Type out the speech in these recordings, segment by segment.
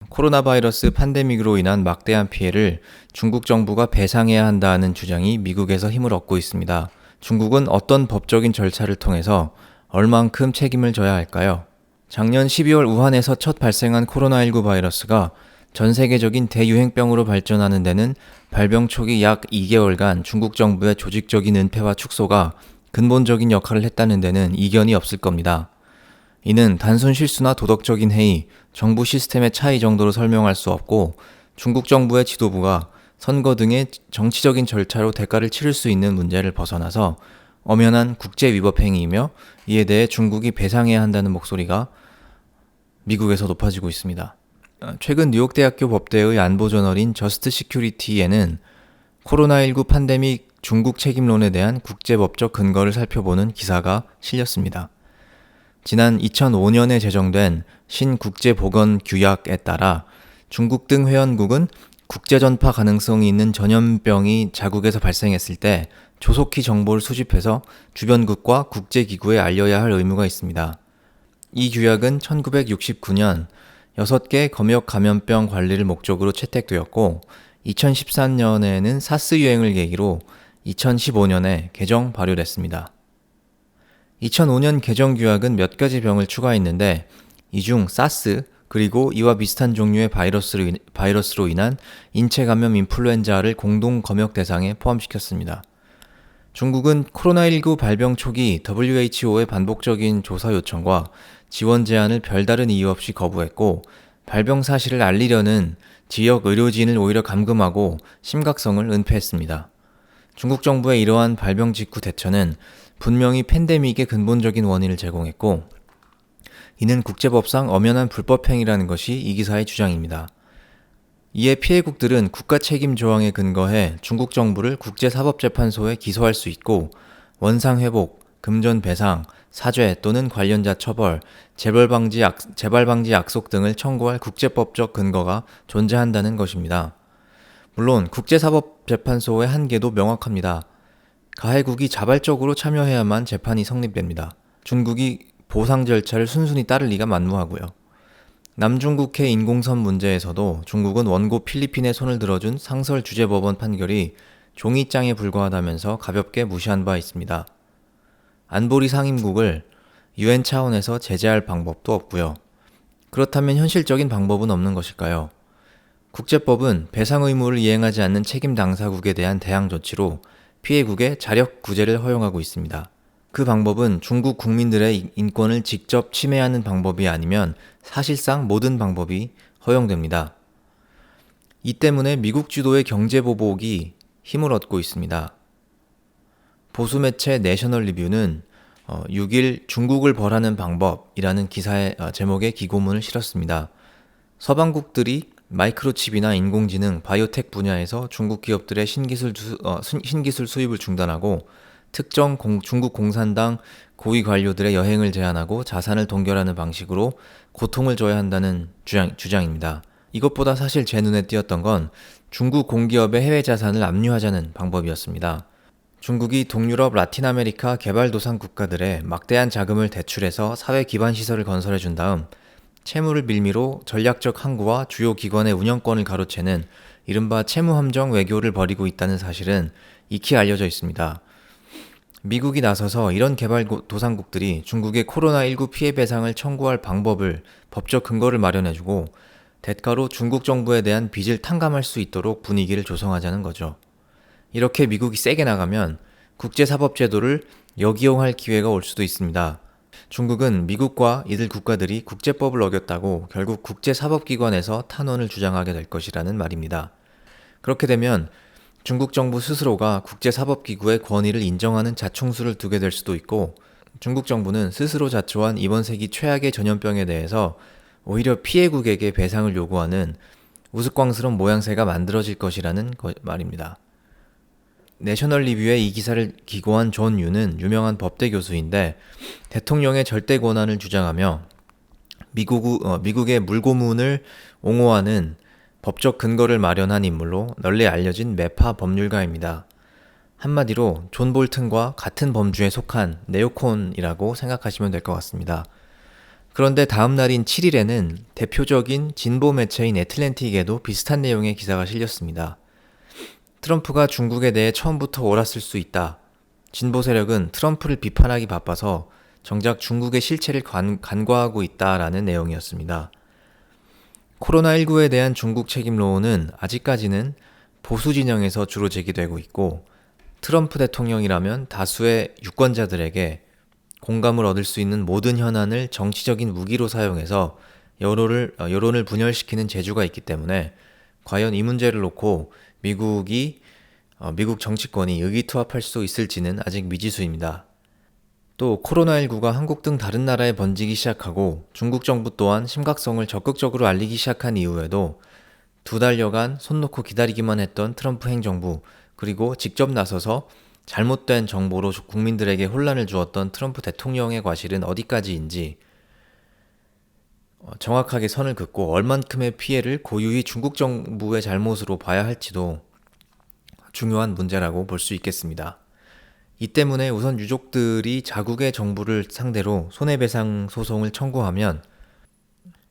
코로나 바이러스 팬데믹으로 인한 막대한 피해를 중국 정부가 배상해야 한다는 주장이 미국에서 힘을 얻고 있습니다. 중국은 어떤 법적인 절차를 통해서 얼만큼 책임을 져야 할까요? 작년 12월 우한에서 첫 발생한 코로나19 바이러스가 전 세계적인 대유행병으로 발전하는 데는 발병 초기 약 2개월간 중국 정부의 조직적인 은폐와 축소가 근본적인 역할을 했다는 데는 이견이 없을 겁니다. 이는 단순 실수나 도덕적인 해이, 정부 시스템의 차이 정도로 설명할 수 없고 중국 정부의 지도부가 선거 등의 정치적인 절차로 대가를 치를 수 있는 문제를 벗어나서 엄연한 국제 위법 행위이며 이에 대해 중국이 배상해야 한다는 목소리가 미국에서 높아지고 있습니다. 최근 뉴욕대학교 법대의 안보저널인 저스트 시큐리티에는 코로나19 팬데믹 중국 책임론에 대한 국제법적 근거를 살펴보는 기사가 실렸습니다. 지난 2005년에 제정된 신국제보건규약에 따라 중국 등 회원국은 국제전파 가능성이 있는 전염병이 자국에서 발생했을 때 조속히 정보를 수집해서 주변국과 국제기구에 알려야 할 의무가 있습니다. 이 규약은 1969년 6개 검역 감염병 관리를 목적으로 채택되었고 2013년에는 사스 유행을 계기로 2015년에 개정 발효됐습니다. 2005년 개정 규약은 몇 가지 병을 추가했는데 이 중 사스 그리고 이와 비슷한 종류의 바이러스로 인한 인체 감염 인플루엔자를 공동 검역 대상에 포함시켰습니다. 중국은 코로나19 발병 초기 WHO의 반복적인 조사 요청과 지원 제안을 별다른 이유 없이 거부했고 발병 사실을 알리려는 지역 의료진을 오히려 감금하고 심각성을 은폐했습니다. 중국 정부의 이러한 발병 직후 대처는 분명히 팬데믹의 근본적인 원인을 제공했고 이는 국제법상 엄연한 불법행위라는 것이 이 기사의 주장입니다. 이에 피해국들은 국가 책임 조항에 근거해 중국 정부를 국제사법재판소에 기소할 수 있고 원상회복, 금전 배상, 사죄 또는 관련자 처벌, 재발 방지 약속 등을 청구할 국제법적 근거가 존재한다는 것입니다. 물론 국제사법재판소의 한계도 명확합니다. 가해국이 자발적으로 참여해야만 재판이 성립됩니다. 중국이 보상 절차를 순순히 따를 리가 만무하고요. 남중국해 인공섬 문제에서도 중국은 원고 필리핀에 손을 들어준 상설주재법원 판결이 종이장에 불과하다면서 가볍게 무시한 바 있습니다. 안보리 상임국을 UN 차원에서 제재할 방법도 없고요. 그렇다면 현실적인 방법은 없는 것일까요? 국제법은 배상 의무를 이행하지 않는 책임 당사국에 대한 대항 조치로 피해국의 자력 구제를 허용하고 있습니다. 그 방법은 중국 국민들의 인권을 직접 침해하는 방법이 아니면 사실상 모든 방법이 허용됩니다. 이 때문에 미국 주도의 경제보복이 힘을 얻고 있습니다. 보수 매체 내셔널 리뷰는 6일 중국을 벌하는 방법이라는 기사의 제목의 기고문을 실었습니다. 서방국들이 마이크로칩이나 인공지능, 바이오텍 분야에서 중국 기업들의 신기술 수입을 중단하고 특정 중국 공산당 고위 관료들의 여행을 제한하고 자산을 동결하는 방식으로 고통을 줘야 한다는 주장입니다. 이것보다 사실 제 눈에 띄었던 건 중국 공기업의 해외 자산을 압류하자는 방법이었습니다. 중국이 동유럽, 라틴 아메리카 개발도상 국가들의 막대한 자금을 대출해서 사회 기반 시설을 건설해 준 다음 채무를 빌미로 전략적 항구와 주요 기관의 운영권을 가로채는 이른바 채무함정 외교를 벌이고 있다는 사실은 익히 알려져 있습니다. 미국이 나서서 이런 개발도상국들이 중국의 코로나19 피해 배상을 청구할 방법을 법적 근거를 마련해주고 대가로 중국 정부에 대한 빚을 탕감할 수 있도록 분위기를 조성하자는 거죠. 이렇게 미국이 세게 나가면 국제사법제도를 역이용할 기회가 올 수도 있습니다. 중국은 미국과 이들 국가들이 국제법을 어겼다고 결국 국제사법기관에서 탄원을 주장하게 될 것이라는 말입니다. 그렇게 되면 중국 정부 스스로가 국제사법기구의 권위를 인정하는 자충수를 두게 될 수도 있고 중국 정부는 스스로 자초한 이번 세기 최악의 전염병에 대해서 오히려 피해국에게 배상을 요구하는 우스꽝스러운 모양새가 만들어질 것이라는 말입니다. 내셔널 리뷰에 이 기사를 기고한 존 유는 유명한 법대 교수인데 대통령의 절대 권한을 주장하며 미국의 물고문을 옹호하는 법적 근거를 마련한 인물로 널리 알려진 매파 법률가입니다. 한마디로 존 볼튼과 같은 범주에 속한 네오콘이라고 생각하시면 될 것 같습니다. 그런데 다음 날인 7일에는 대표적인 진보 매체인 애틀랜틱에도 비슷한 내용의 기사가 실렸습니다. 트럼프가 중국에 대해 처음부터 옳았을 수 있다. 진보 세력은 트럼프를 비판하기 바빠서 정작 중국의 실체를 간과하고 있다라는 내용이었습니다. 코로나19에 대한 중국 책임론은 아직까지는 보수 진영에서 주로 제기되고 있고, 트럼프 대통령이라면 다수의 유권자들에게 공감을 얻을 수 있는 모든 현안을 정치적인 무기로 사용해서 여론을 분열시키는 재주가 있기 때문에 과연 이 문제를 놓고 미국 정치권이 의기투합할 수 있을지는 아직 미지수입니다. 또 코로나19가 한국 등 다른 나라에 번지기 시작하고 중국 정부 또한 심각성을 적극적으로 알리기 시작한 이후에도 2달여간 손 놓고 기다리기만 했던 트럼프 행정부, 그리고 직접 나서서 잘못된 정보로 국민들에게 혼란을 주었던 트럼프 대통령의 과실은 어디까지인지 정확하게 선을 긋고 얼만큼의 피해를 고유히 중국 정부의 잘못으로 봐야 할지도 중요한 문제라고 볼 수 있겠습니다. 이 때문에 우선 유족들이 자국의 정부를 상대로 손해배상 소송을 청구하면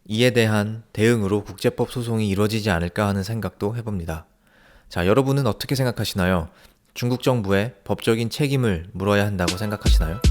이에 대한 대응으로 국제법 소송이 이루어지지 않을까 하는 생각도 해봅니다. 자, 여러분은 어떻게 생각하시나요? 중국 정부의 법적인 책임을 물어야 한다고 생각하시나요?